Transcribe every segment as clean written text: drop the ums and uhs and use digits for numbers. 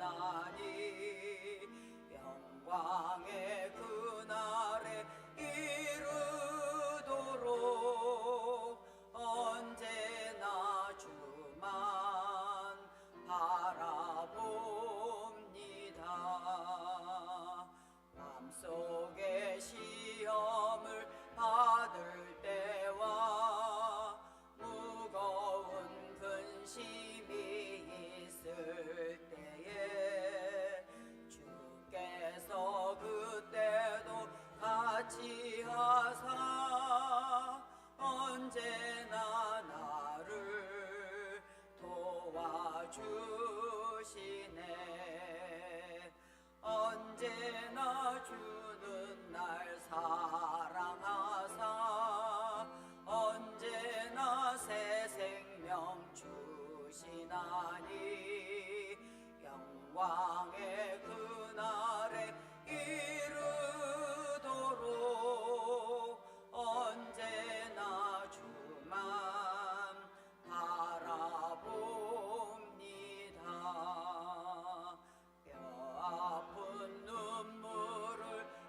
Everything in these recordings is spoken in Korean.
주시나니 영광의 그날에 이르도록 언제나 주만 바라봅니다. 마음속에 시험을 받을 때와 무거운 근심이 있을 때에 주께서 그때도 같이 하사 언제나 나를 도와주시네. 언제나 주는 날 사랑하사 언제나 새 생명 주시나니 영광의 그날에 이르도록 언제나 주만 바라봅니다. 뼈아픈 눈물을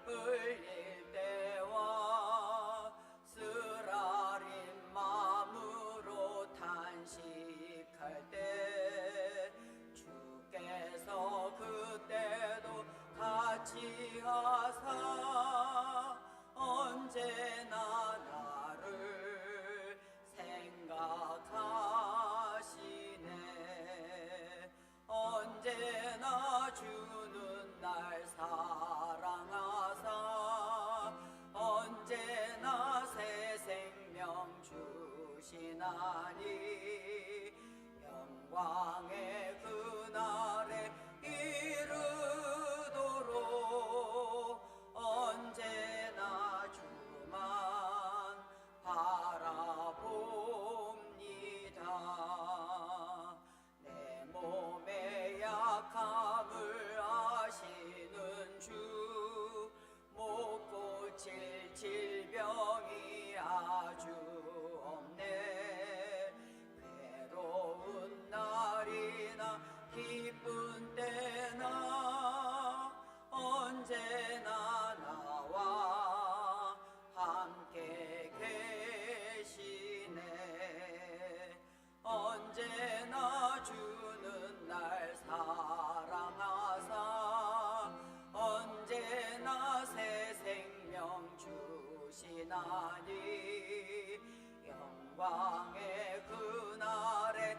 흘릴 때와 쓰라린 마음으로 탄식할 때 주께서 그때도 같이 하사 언제나 나를 생각하시네. 언제나 주는 날 사랑하사 언제나 새 생명 주시나니 영광의 그날에 이르도록 언제나 주만 바라봅니다. 내 몸의 약함을 아시는 주 못 고칠 질병이 아주 없네. 괴로운 날이나 기쁜 때나 언제나 나와 함께 계시네. 언제나 주는 날 사랑하사 언제나 새 생명 주시나니 영광의 그날에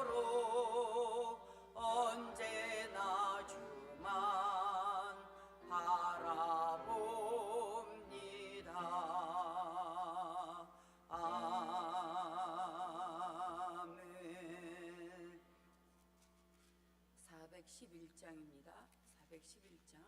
이르도록 언제나 주만 바라봅니다. 아멘. 411장입니다. 411장.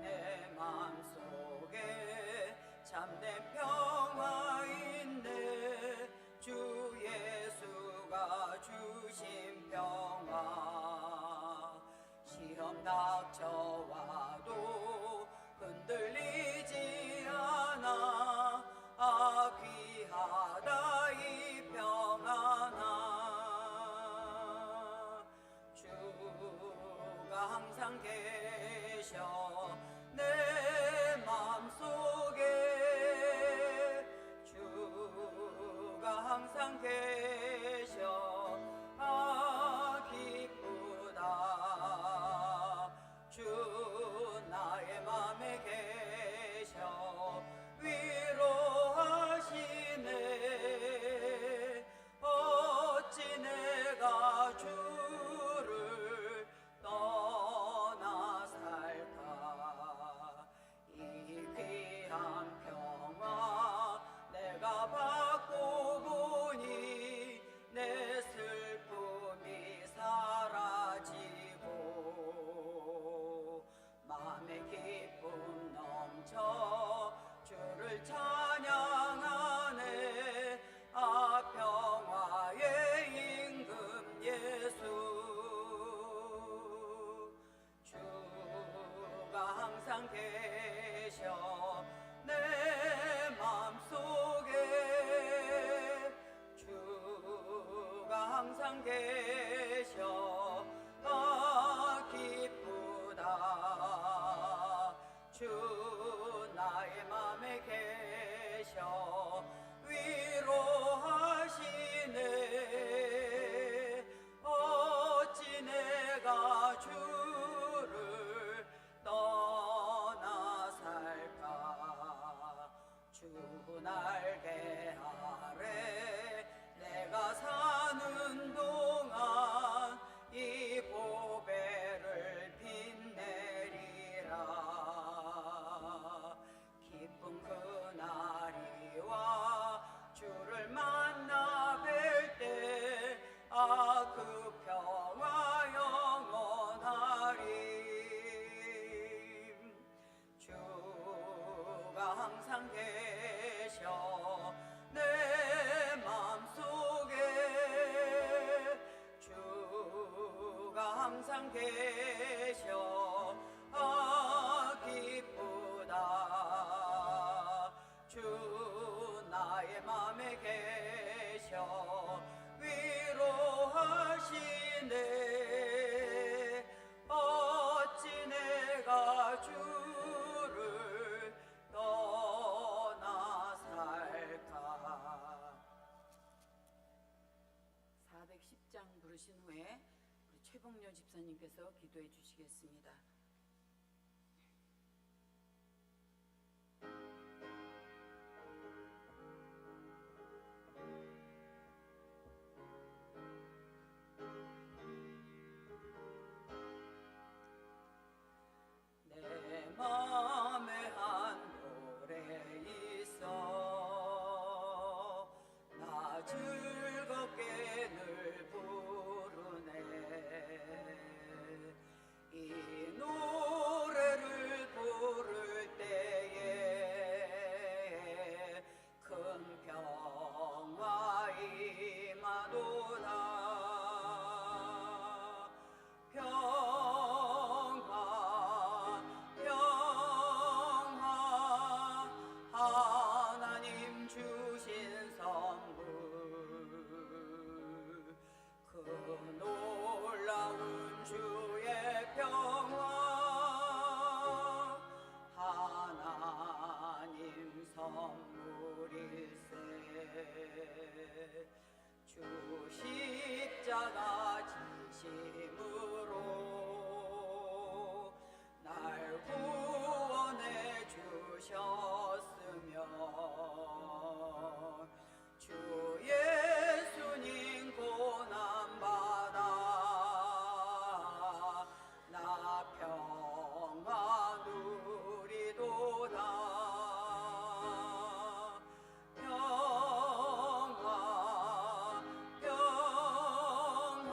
내 맘속에 참된 평화 있네. 주 예수가 주신 평화. 시험 닥쳐와도 흔들리지 않아. 아 귀하다 이 평안아. 주가 항상 계셔 내 맘속에. 주가 항상 계셔 아 기쁘다. 주 나의 맘에 계셔 위로하시네. 어찌 내가 주를 떠나 살까. 이 귀한 평화 내가 받고 보니 내 슬픔이 사라지고 마음의 기쁨 넘쳐 주를 찬양하네. 아 평화의 임금 항상 계셔 기쁘다 주 나의 맘에 계셔 위로하시네 어찌 내가 주를 떠나 살까 주 날개 아래 내가 사는 동안 이 보배를 빛내리라 기쁜 그날이 와 주를 만나 뵐 때 아 그 평화 영원하리 주가 항상 계셔 내 맘속에 주가 항상 계셔 아 기쁘다 주 나의 맘에 계셔 위로하시네 어찌 내가 주를 떠나 살까 410장 부르신 후에 우리 최봉려 집사님께서 기도해 주시겠습니다. 내 맘에 한 노래 있어 나 즐겁게 늘 부르네 이 노래를 부를 때에 큰 평화 임하도다 하나님 주신 선물 그 놀라운 주의 평화 하나님 선물일세 주 십자가 진심으로 날 구원해 주셨으며 주 예수님 고난받아 나 평화 누리도다 평화 평화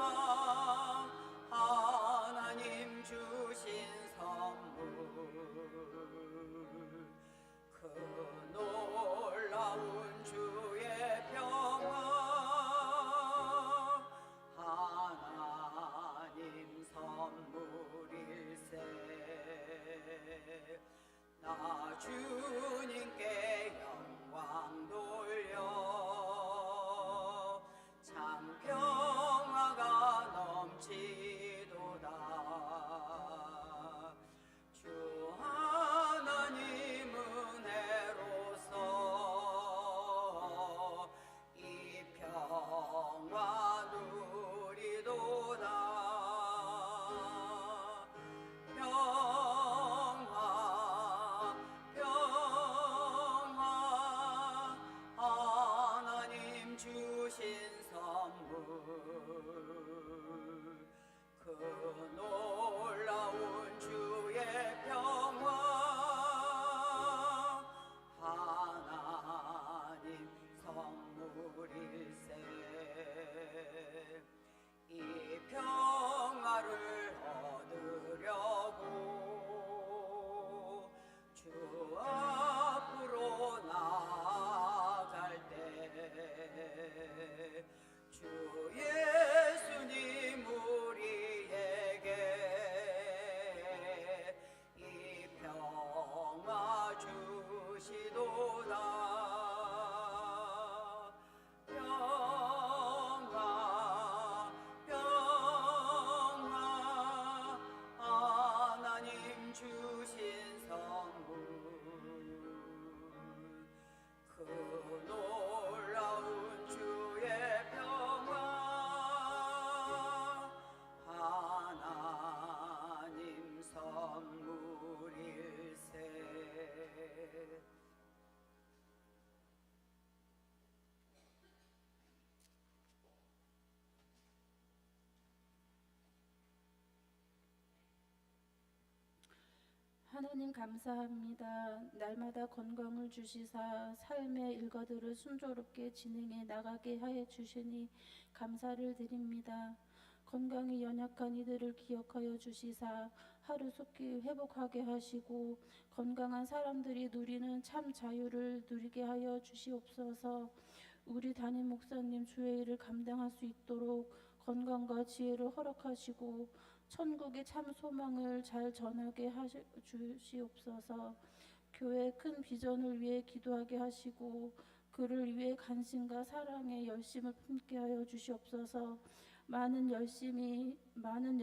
하나님 감사합니다. 날마다 건강을 주시사 삶의 일과들을 순조롭게 진행해 나가게 하여 주시니 감사를 드립니다. 건강이 연약한 이들을 기억하여 주시사 하루속히 회복하게 하시고 건강한 사람들이 누리는 참 자유를 누리게 하여 주시옵소서. 우리 담임 목사님 주의 일을 감당할 수 있도록 건강과 지혜를 허락하시고 천국의 참 소망을 잘 전하게 주시옵소서. 교회의 큰 비전을 위해 기도하게 하시고 그를 위해 간신과 사랑의 열심을 품게 하여 주시옵소서. 많은 열심이 많은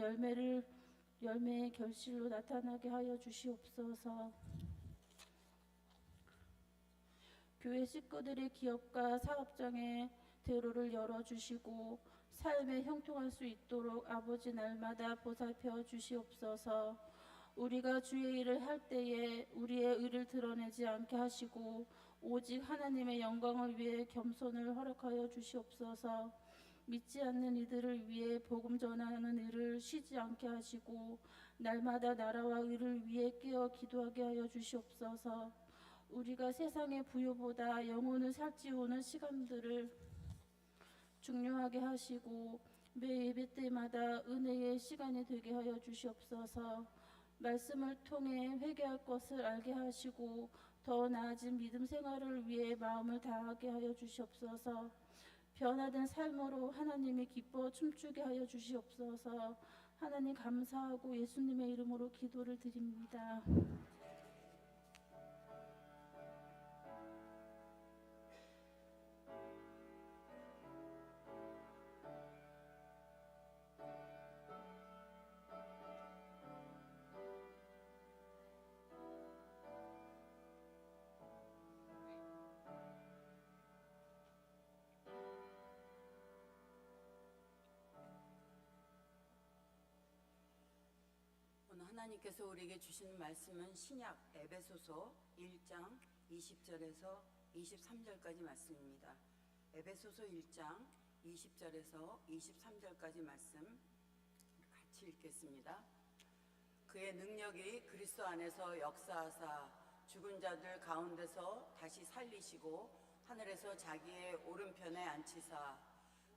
열매의 결실로 나타나게 하여 주시옵소서. 교회 식구들의 기업과 사업장의 대로를 열어주시고 삶에 형통할 수 있도록 아버지 날마다 보살펴 주시옵소서. 우리가 주의 일을 할 때에 우리의 의를 드러내지 않게 하시고 오직 하나님의 영광을 위해 겸손을 허락하여 주시옵소서. 믿지 않는 이들을 위해 복음 전하는 일을 쉬지 않게 하시고 날마다 나라와 의를 위해 깨어 기도하게 하여 주시옵소서. 우리가 세상의 부요보다 영혼을 살찌우는 시간들을 중요하게 하시고 매 예배 때마다 은혜의 시간이 되게 하여 주시옵소서. 말씀을 통해 회개할 것을 알게 하시고 더 나아진 믿음 생활을 위해 마음을 다하게 하여 주시옵소서. 변화된 삶으로 하나님이 기뻐 춤추게 하여 주시옵소서. 하나님 감사하고 예수님의 이름으로 기도를 드립니다. 하나님께서 우리에게 주시는 말씀은 신약 에베소서 1장 20절에서 23절까지 말씀입니다. 에베소서 1장 20절에서 23절까지 말씀 같이 읽겠습니다. 그의 능력이 그리스도 안에서 역사하사 죽은 자들 가운데서 다시 살리시고 하늘에서 자기의 오른편에 앉히사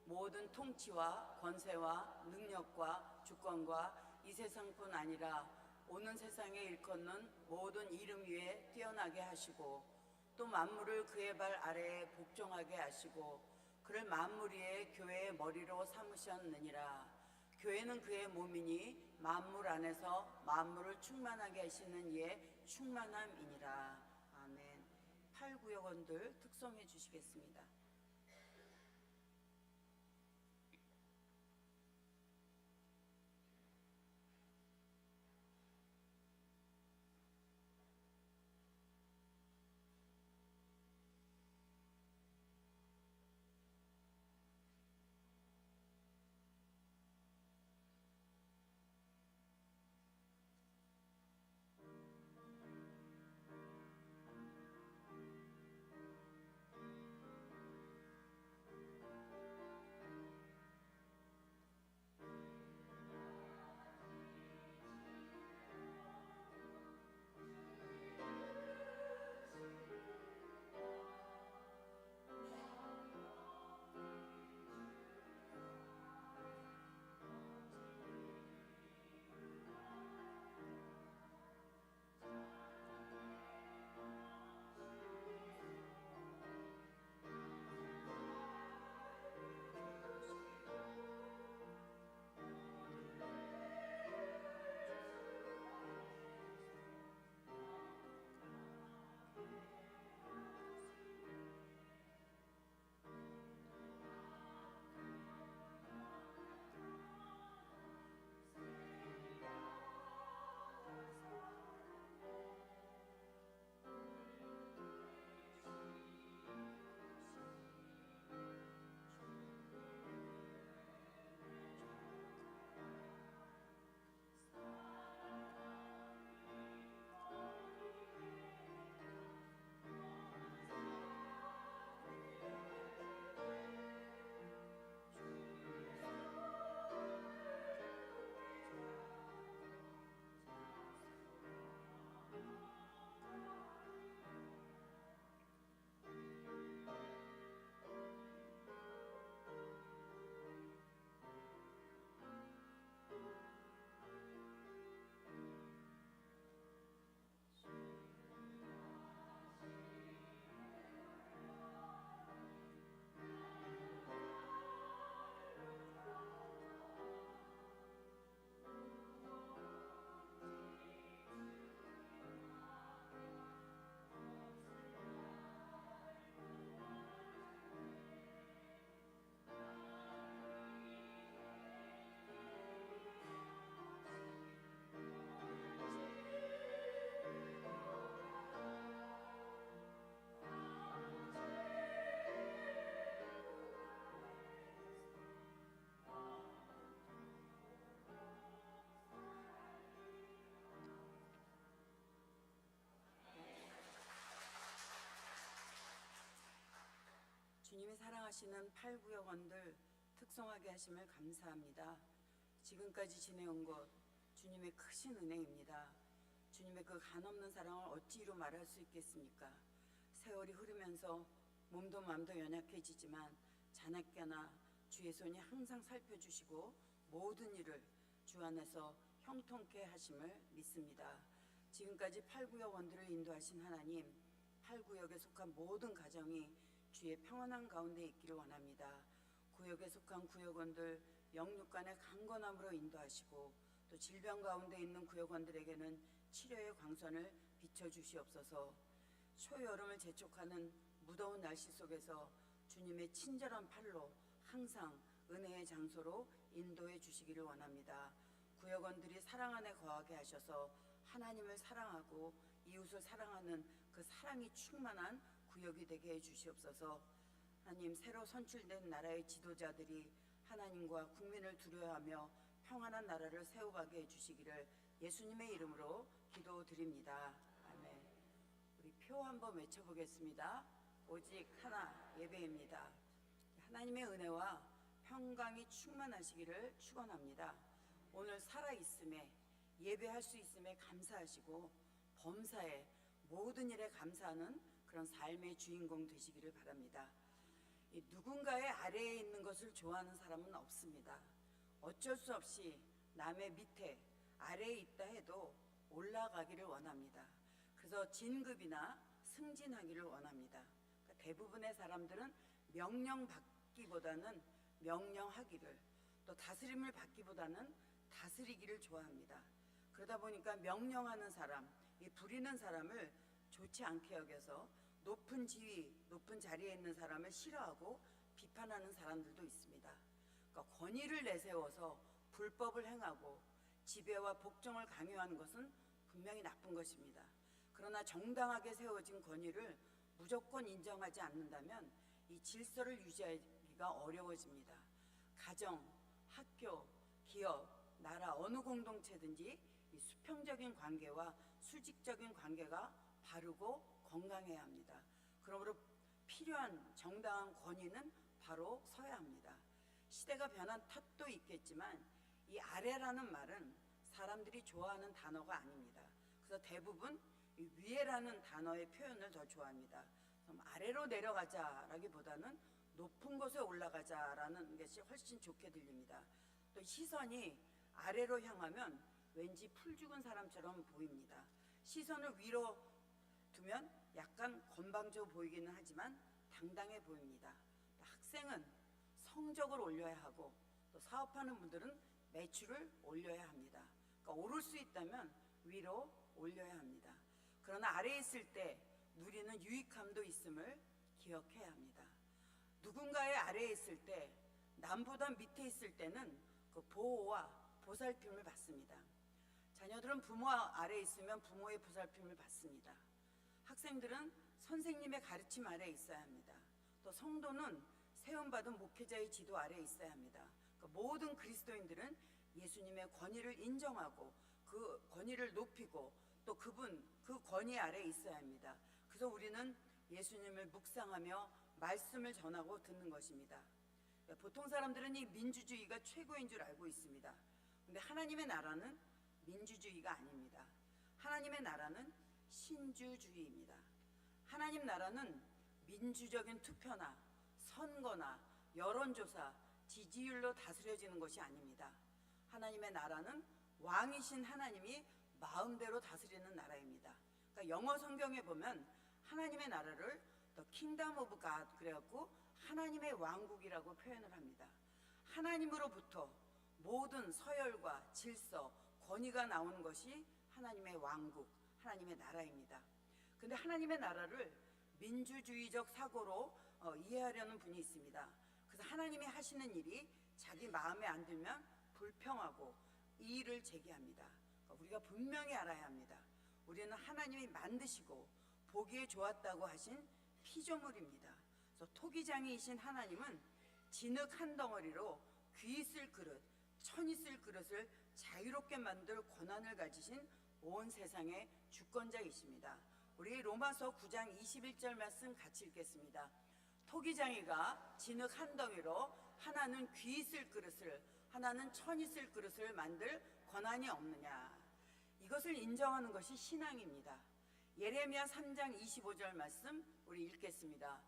모든 통치와 권세와 능력과 주권과 이 세상뿐 아니라 오는 세상에 일컫는 모든 이름 위에 뛰어나게 하시고 또 만물을 그의 발 아래에 복종하게 하시고 그를 만물 위에 교회의 머리로 삼으셨느니라. 교회는 그의 몸이니 만물 안에서 만물을 충만하게 하시는 이의 충만함이니라. 아멘. 8구역원들 특성해 주시겠습니다. 주님이 사랑하시는 8구역원들 특성하게 하심을 감사합니다. 지금까지 지내온 것 주님의 크신 은혜입니다. 주님의 그 간없는 사랑을 어찌 이루 말할 수 있겠습니까? 세월이 흐르면서 몸도 마음도 연약해지지만 자나깨나 주의 손이 항상 살펴주시고 모든 일을 주 안에서 형통케 하심을 믿습니다. 지금까지 8구역원들을 인도하신 하나님, 8구역에 속한 모든 가정이 주의 평안한 가운데 있기를 원합니다. 구역에 속한 구역원들 영육간의 강건함으로 인도하시고 또 질병 가운데 있는 구역원들에게는 치료의 광선을 비춰주시옵소서. 초여름을 재촉하는 무더운 날씨 속에서 주님의 친절한 팔로 항상 은혜의 장소로 인도해 주시기를 원합니다. 구역원들이 사랑 안에 거하게 하셔서 하나님을 사랑하고 이웃을 사랑하는 그 사랑이 충만한 구역이 되게 해 주시옵소서. 하나님, 새로 선출된 나라의 지도자들이 하나님과 국민을 두려워하며 평안한 나라를 세워가게 해주시기를 예수님의 이름으로 기도드립니다. 아멘. 우리 표 한번 외쳐보겠습니다. 오직 하나 예배입니다. 하나님의 은혜와 평강이 충만하시기를 축원합니다. 오늘 살아있음에 예배할 수 있음에 감사하시고 범사에 모든 일에 감사하는 그런 삶의 주인공 되시기를 바랍니다. 누군가의 아래에 있는 것을 좋아하는 사람은 없습니다. 어쩔 수 없이 남의 밑에 아래에 있다 해도 올라가기를 원합니다. 그래서 진급이나 승진하기를 원합니다. 그러니까 대부분의 사람들은 명령받기보다는 명령하기를, 또 다스림을 받기보다는 다스리기를 좋아합니다. 그러다 보니까 명령하는 사람, 이 부리는 사람을 좋지 않게 여겨서 높은 지위, 높은 자리에 있는 사람을 싫어하고 비판하는 사람들도 있습니다. 그러니까 권위를 내세워서 불법을 행하고 지배와 복종을 강요하는 것은 분명히 나쁜 것입니다. 그러나 정당하게 세워진 권위를 무조건 인정하지 않는다면 이 질서를 유지하기가 어려워집니다. 가정, 학교, 기업, 나라 어느 공동체든지 이 수평적인 관계와 수직적인 관계가 바르고 건강해야 합니다. 그러므로 필요한 정당한 권위는 바로 서야 합니다. 시대가 변한 탓도 있겠지만 이 아래라는 말은 사람들이 좋아하는 단어가 아닙니다. 그래서 대부분 이 위에라는 단어의 표현을 더 좋아합니다. 그럼 아래로 내려가자라기보다는 높은 곳에 올라가자라는 것이 훨씬 좋게 들립니다. 또 시선이 아래로 향하면 왠지 풀 죽은 사람처럼 보입니다. 시선을 위로 두면 약간 건방져 보이기는 하지만 당당해 보입니다. 학생은 성적을 올려야 하고 또 사업하는 분들은 매출을 올려야 합니다. 그러니까 오를 수 있다면 위로 올려야 합니다. 그러나 아래에 있을 때 누리는 유익함도 있음을 기억해야 합니다. 누군가의 아래에 있을 때 남보다 밑에 있을 때는 그 보호와 보살핌을 받습니다. 자녀들은 부모 아래에 있으면 부모의 보살핌을 받습니다. 학생들은 선생님의 가르침 아래에 있어야 합니다. 또 성도는 세움받은 목회자의 지도 아래에 있어야 합니다. 그러니까 모든 그리스도인들은 예수님의 권위를 인정하고 그 권위를 높이고 또 그 권위 아래에 있어야 합니다. 그래서 우리는 예수님을 묵상하며 말씀을 전하고 듣는 것입니다. 보통 사람들은 이 민주주의가 최고인 줄 알고 있습니다. 근데 하나님의 나라는 민주주의가 아닙니다. 하나님의 나라는 신주주의입니다. 하나님 나라는 민주적인 투표나 선거나 여론조사, 지지율로 다스려지는 것이 아닙니다. 하나님의 나라는 왕이신 하나님이 마음대로 다스리는 나라입니다. 그러니까 영어 성경에 보면 하나님의 나라를 The Kingdom of God 그래갖고 하나님의 왕국이라고 표현을 합니다. 하나님으로부터 모든 서열과 질서, 권위가 나오는 것이 하나님의 왕국, 하나님의 나라입니다. 근데 하나님의 나라를 민주주의적 사고로 이해하려는 분이 있습니다. 그래서 하나님이 하시는 일이 자기 마음에 안 들면 불평하고 이의를 제기합니다. 우리가 분명히 알아야 합니다. 우리는 하나님이 만드시고 보기에 좋았다고 하신 피조물입니다. 그래서 토기장이이신 하나님은 진흙 한 덩어리로 귀 있을 그릇, 천 있을 그릇을 자유롭게 만들 권한을 가지신 온 세상의 주권자이십니다. 우리 로마서 9장 21절 말씀 같이 읽겠습니다. 토기장이가 진흙 한 덩이로 하나는 귀 있을 그릇을, 하나는 천 있을 그릇을 만들 권한이 없느냐. 이것을 인정하는 것이 신앙입니다. 예레미야 3장 25절 말씀 우리 읽겠습니다.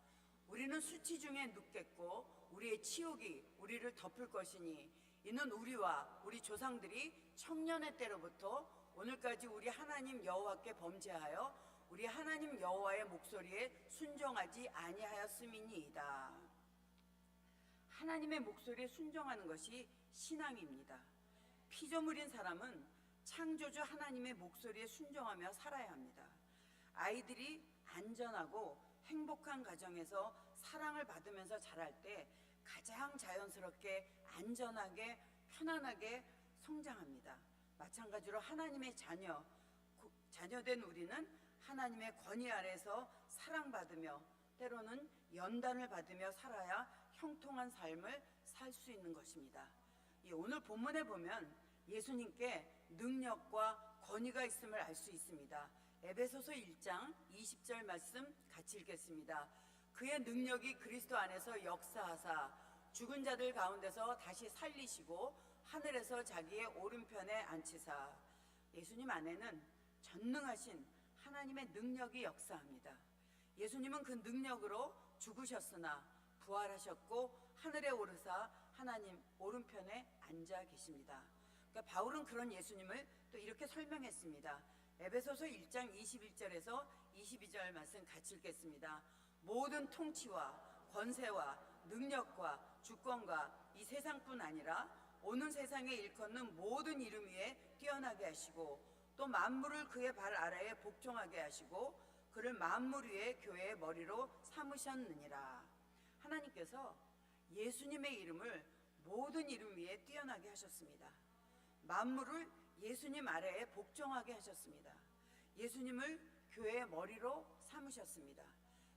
우리는 수치 중에 눕겠고 우리의 치욕이 우리를 덮을 것이니 이는 우리와 우리 조상들이 청년의 때로부터 오늘까지 우리 하나님 여호와께 범죄하여 우리 하나님 여호와의 목소리에 순종하지 아니하였음이니이다. 하나님의 목소리에 순종하는 것이 신앙입니다. 피조물인 사람은 창조주 하나님의 목소리에 순종하며 살아야 합니다. 아이들이 안전하고 행복한 가정에서 사랑을 받으면서 자랄 때 가장 자연스럽게 안전하게 편안하게 성장합니다. 마찬가지로 하나님의 자녀된 우리는 하나님의 권위 아래서 사랑받으며 때로는 연단을 받으며 살아야 형통한 삶을 살 수 있는 것입니다. 오늘 본문에 보면 예수님께 능력과 권위가 있음을 알 수 있습니다. 에베소서 1장 20절 말씀 같이 읽겠습니다. 그의 능력이 그리스도 안에서 역사하사 죽은 자들 가운데서 다시 살리시고 하늘에서 자기의 오른편에 앉히사. 예수님 안에는 전능하신 하나님의 능력이 역사합니다. 예수님은 그 능력으로 죽으셨으나 부활하셨고 하늘에 오르사 하나님 오른편에 앉아 계십니다. 그러니까 바울은 그런 예수님을 또 이렇게 설명했습니다. 에베소서 1장 21절에서 22절 말씀 같이 읽겠습니다. 모든 통치와 권세와 능력과 주권과 이 세상뿐 아니라 오는 세상에 일컫는 모든 이름 위에 뛰어나게 하시고 또 만물을 그의 발 아래에 복종하게 하시고 그를 만물 위에 교회의 머리로 삼으셨느니라. 하나님께서 예수님의 이름을 모든 이름 위에 뛰어나게 하셨습니다. 만물을 예수님 아래에 복종하게 하셨습니다. 예수님을 교회의 머리로 삼으셨습니다.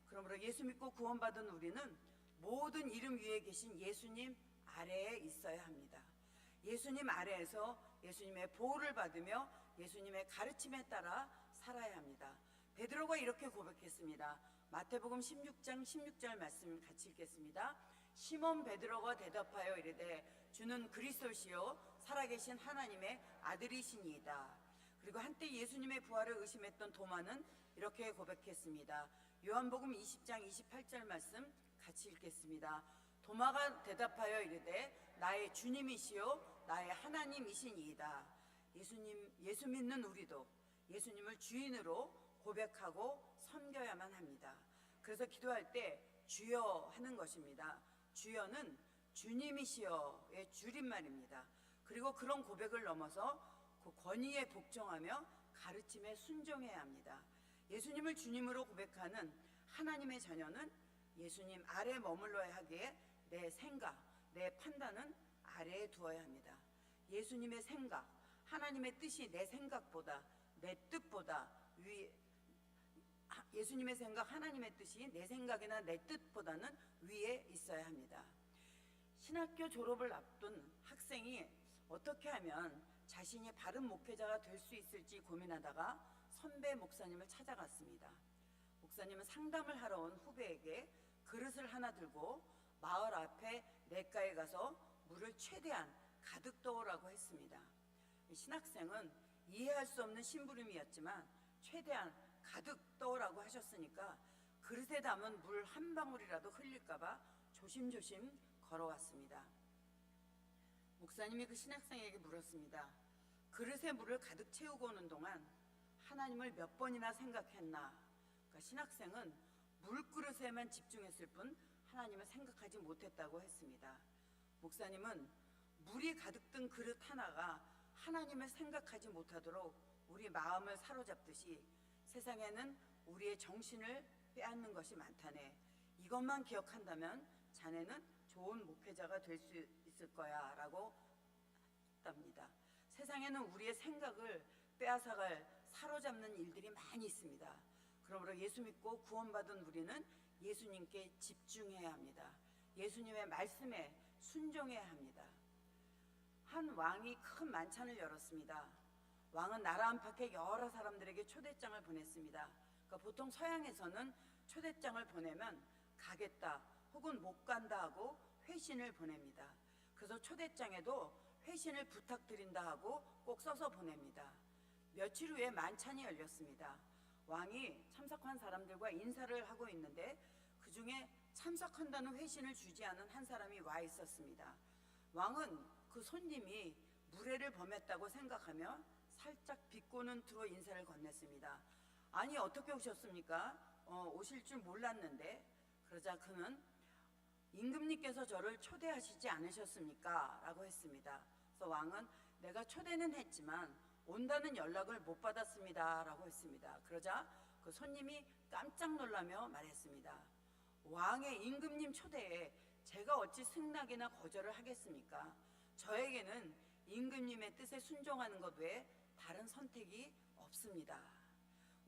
그러므로 예수 믿고 구원받은 우리는 모든 이름 위에 계신 예수님 아래에 있어야 합니다. 예수님 아래에서 예수님의 보호를 받으며 예수님의 가르침에 따라 살아야 합니다. 베드로가 이렇게 고백했습니다. 마태복음 16장 16절 말씀 같이 읽겠습니다. 시몬 베드로가 대답하여 이르되 주는 그리스도시요 살아계신 하나님의 아들이시니이다. 그리고 한때 예수님의 부활을 의심했던 도마는 이렇게 고백했습니다. 요한복음 20장 28절 말씀 같이 읽겠습니다. 도마가 대답하여 이르되 나의 주님이시요 나의 하나님이시니이다. 예수 믿는 우리도 예수님을 주인으로 고백하고 섬겨야만 합니다. 그래서 기도할 때 주여 하는 것입니다. 주여는 주님이시여의 줄임말입니다. 그리고 그런 고백을 넘어서 그 권위에 복종하며 가르침에 순종해야 합니다. 예수님을 주님으로 고백하는 하나님의 자녀는 예수님 아래 머물러야 하기에 내 생각, 내 판단은 아래에 두어야 합니다. 예수님의 생각, 하나님의 뜻이 내 생각보다 내 뜻보다 위에, 예수님의 생각, 하나님의 뜻이 내 생각이나 내 뜻보다는 위에 있어야 합니다. 신학교 졸업을 앞둔 학생이 어떻게 하면 자신이 바른 목회자가 될 수 있을지 고민하다가 선배 목사님을 찾아갔습니다. 목사님은 상담을 하러 온 후배에게 그릇을 하나 들고 마을 앞에 냇가에 가서 물을 최대한 가득 떠오라고 했습니다. 신학생은 이해할 수 없는 심부름이었지만 최대한 가득 떠오라고 하셨으니까 그릇에 담은 물 한 방울이라도 흘릴까봐 조심조심 걸어왔습니다. 목사님이 그 신학생에게 물었습니다. 그릇에 물을 가득 채우고 오는 동안 하나님을 몇 번이나 생각했나? 그러니까 신학생은 물그릇에만 집중했을 뿐 하나님을 생각하지 못했다고 했습니다. 목사님은 물이 가득 든 그릇 하나가 하나님을 생각하지 못하도록 우리 마음을 사로잡듯이 세상에는 우리의 정신을 빼앗는 것이 많다네. 이것만 기억한다면 자네는 좋은 목회자가 될 수 있을 거야 라고 했답니다. 세상에는 우리의 생각을 빼앗아갈 사로잡는 일들이 많이 있습니다. 그러므로 예수 믿고 구원받은 우리는 예수님께 집중해야 합니다. 예수님의 말씀에 순종해야 합니다. 한 왕이 큰 만찬을 열었습니다. 왕은 나라 안팎의 여러 사람들에게 초대장을 보냈습니다. 그러니까 보통 서양에서는 초대장을 보내면 가겠다, 혹은 못 간다 하고 회신을 보냅니다. 그래서 초대장에도 회신을 부탁드린다 하고 꼭 써서 보냅니다. 며칠 후에 만찬이 열렸습니다. 왕이 참석한 사람들과 인사를 하고 있는데 그 중에 참석한다는 회신을 주지 않은 한 사람이 와 있었습니다. 왕은 그 손님이 무례를 범했다고 생각하며 살짝 비꼬는 투로 인사를 건넸습니다. 아니 어떻게 오셨습니까? 오실 줄 몰랐는데. 그러자 그는 임금님께서 저를 초대하시지 않으셨습니까? 라고 했습니다. 그래서 왕은 내가 초대는 했지만 온다는 연락을 못 받았습니다 라고 했습니다. 그러자 그 손님이 깜짝 놀라며 말했습니다. 왕의 임금님 초대에 제가 어찌 승낙이나 거절을 하겠습니까? 저에게는 임금님의 뜻에 순종하는 것 외에 다른 선택이 없습니다.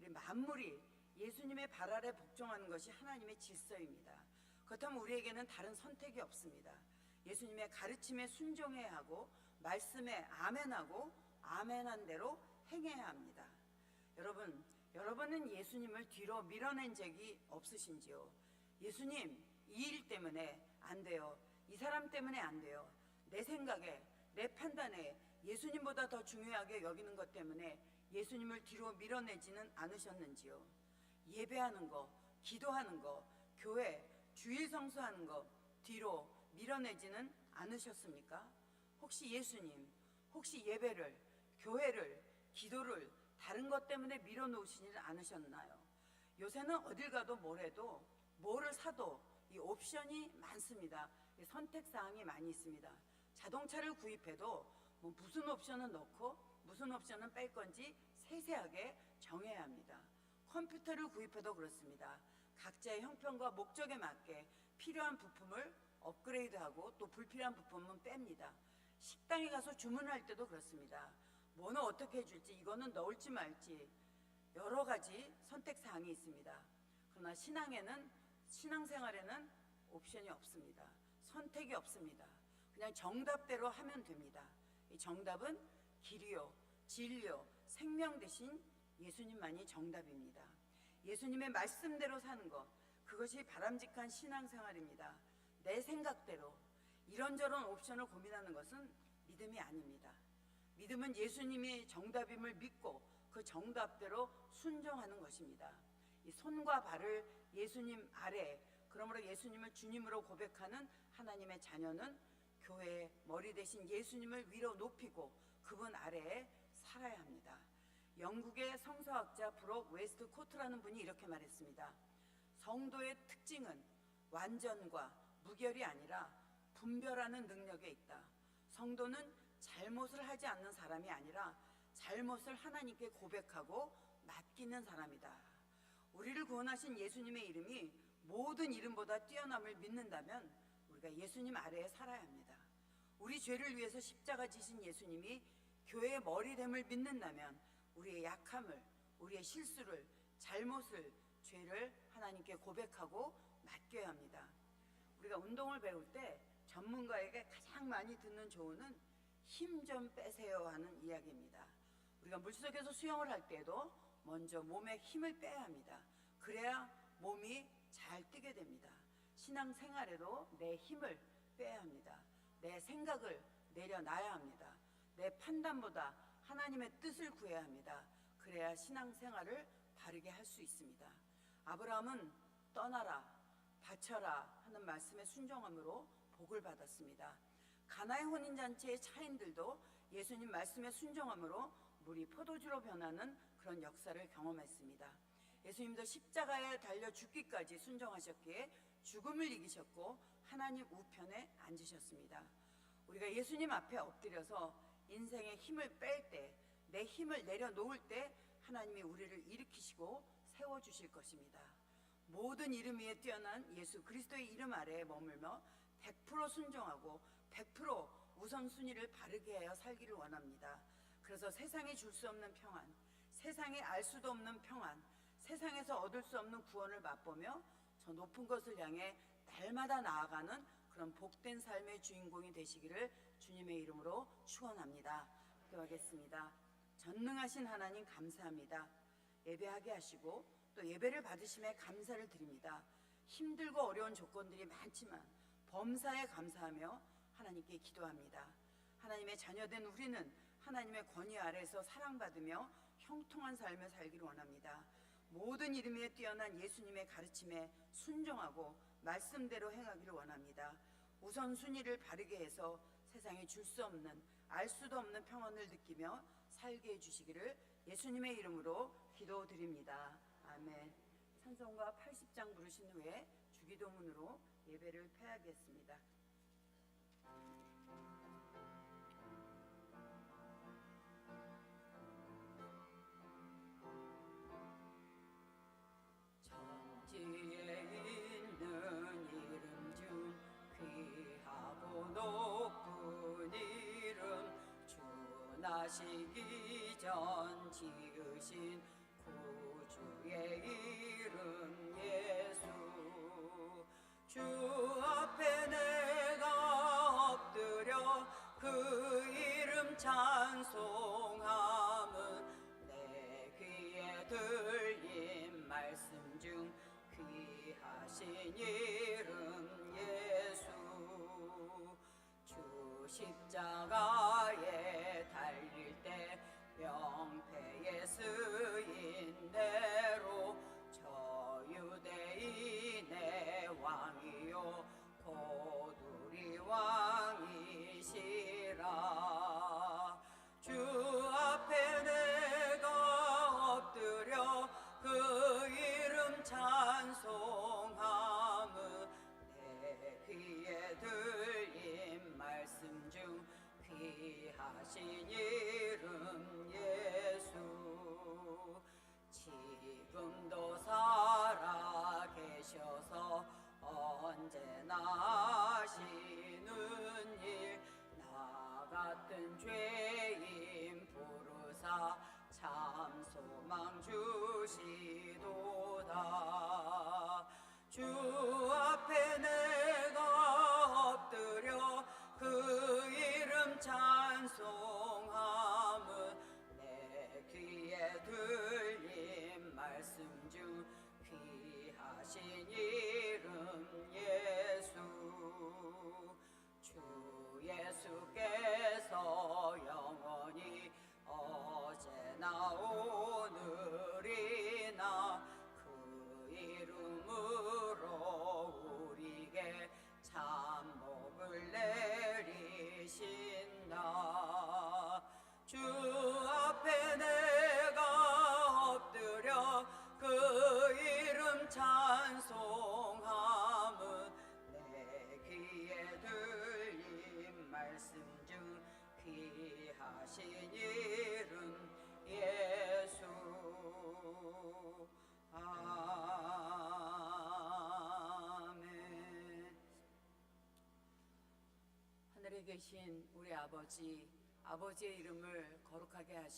우리 만물이 예수님의 발 아래 복종하는 것이 하나님의 질서입니다. 그렇다면 우리에게는 다른 선택이 없습니다. 예수님의 가르침에 순종해야 하고 말씀에 아멘하고 아멘한 대로 행해야 합니다. 여러분은 예수님을 뒤로 밀어낸 적이 없으신지요? 예수님, 이 일 때문에 안 돼요. 이 사람 때문에 안 돼요. 내 생각에, 내 판단에 예수님보다 더 중요하게 여기는 것 때문에 예수님을 뒤로 밀어내지는 않으셨는지요? 예배하는 거, 기도하는 거, 교회, 주일 성수하는 거 뒤로 밀어내지는 않으셨습니까? 혹시 예수님, 혹시 예배를, 교회를, 기도를 다른 것 때문에 밀어놓으시지 않으셨나요? 요새는 어딜 가도 뭘 해도 뭐를 사도 이 옵션이 많습니다. 선택사항이 많이 있습니다. 자동차를 구입해도 뭐 무슨 옵션은 넣고 무슨 옵션은 뺄 건지 세세하게 정해야 합니다. 컴퓨터를 구입해도 그렇습니다. 각자의 형편과 목적에 맞게 필요한 부품을 업그레이드하고 또 불필요한 부품은 뺍니다. 식당에 가서 주문할 때도 그렇습니다. 뭐는 어떻게 해줄지, 이거는 넣을지 말지 여러 가지 선택사항이 있습니다. 그러나 신앙생활에는 옵션이 없습니다. 선택이 없습니다. 그냥 정답대로 하면 됩니다. 이 정답은 길이요, 진리요, 생명 대신 예수님만이 정답입니다. 예수님의 말씀대로 사는 것, 그것이 바람직한 신앙생활입니다. 내 생각대로 이런저런 옵션을 고민하는 것은 믿음이 아닙니다. 믿음은 예수님이 정답임을 믿고 그 정답대로 순종하는 것입니다. 이 손과 발을 예수님 아래, 그러므로 예수님을 주님으로 고백하는 하나님의 자녀는 교회의 머리 대신 예수님을 위로 높이고 그분 아래에 살아야 합니다. 영국의 성서학자 브록 웨스트 코트라는 분이 이렇게 말했습니다. 성도의 특징은 완전과 무결이 아니라 분별하는 능력에 있다. 성도는 잘못을 하지 않는 사람이 아니라 잘못을 하나님께 고백하고 맡기는 사람이다. 우리를 구원하신 예수님의 이름이 모든 이름보다 뛰어남을 믿는다면 우리가 예수님 아래에 살아야 합니다. 우리 죄를 위해서 십자가 지신 예수님이 교회의 머리됨을 믿는다면 우리의 약함을, 우리의 실수를, 잘못을, 죄를 하나님께 고백하고 맡겨야 합니다. 우리가 운동을 배울 때 전문가에게 가장 많이 듣는 조언은 힘 좀 빼세요 하는 이야기입니다. 우리가 물속에서 수영을 할 때도 먼저 몸에 힘을 빼야 합니다. 그래야 몸이 잘 뜨게 됩니다. 신앙생활에도 내 힘을 빼야 합니다. 내 생각을 내려놔야 합니다. 내 판단보다 하나님의 뜻을 구해야 합니다. 그래야 신앙생활을 바르게 할 수 있습니다. 아브라함은 떠나라, 바쳐라 하는 말씀에 순종함으로 복을 받았습니다. 가나의 혼인잔치의 차인들도 예수님 말씀에 순종함으로 물이 포도주로 변하는 그런 역사를 경험했습니다. 예수님도 십자가에 달려 죽기까지 순종하셨기에 죽음을 이기셨고 하나님 우편에 앉으셨습니다. 우리가 예수님 앞에 엎드려서 인생의 힘을 뺄 때, 내 힘을 내려놓을 때 하나님이 우리를 일으키시고 세워주실 것입니다. 모든 이름 위에 뛰어난 예수 그리스도의 이름 아래에 머물며 100% 순종하고 100% 우선순위를 바르게 하여 살기를 원합니다. 그래서 세상이 줄 수 없는 평안, 세상이 알 수도 없는 평안, 세상에서 얻을 수 없는 구원을 맛보며 저 높은 것을 향해 날마다 나아가는 그런 복된 삶의 주인공이 되시기를 주님의 이름으로 축원합니다. 기도하겠습니다. 전능하신 하나님 감사합니다. 예배하게 하시고 또 예배를 받으심에 감사를 드립니다. 힘들고 어려운 조건들이 많지만 범사에 감사하며 하나님께 기도합니다. 하나님의 자녀된 우리는 하나님의 권위 아래서 사랑받으며 형통한 삶을 살기를 원합니다. 모든 이름에 뛰어난 예수님의 가르침에 순종하고 말씀대로 행하기를 원합니다. 우선순위를 바르게 해서 세상에 줄 수 없는, 알 수도 없는 평안을 느끼며 살게 해주시기를 예수님의 이름으로 기도드립니다. 아멘. 찬송가 80장 부르신 후에 주기도문으로 예배를 폐하겠습니다. 천지에 있는 이름 중 귀하고 높은 이름, 주 나시기 전 지으신 구주의 이름 예수. 주 앞에 내가 엎드려 그 이름 찬송함은 내 귀에 들린 말씀 중 귀하신 이름 예수. 주 십자가에 달릴 때 명패에 쓰인 대로 저 유대인의 왕이요 곧 우리 왕이시라. 주 앞에 내가 엎드려 그 이름 찬송함은 내 귀에 들린 말씀 중 귀하신 이름 예수. 지금도 살아 계셔서 언제나 하시는 일, 나 같은 죄인 부르사 참 소망 주시도다. 주 앞에 내가 엎드려 그 이름 찬송함은 내 귀에 들린 말씀 중 귀하신 이름 예수. 주 예수께서 영원히 어제나 오늘이나 그 이름으로 우리에게 참 복을 내리신다. 주 앞에 내가 엎드려 그 이름 찬송함은 내 귀에 들린 말씀 중 귀하신 이름 예수. 아멘. 하늘에 계신 우리 아버지, 아버지의 이름을 거룩하게 하시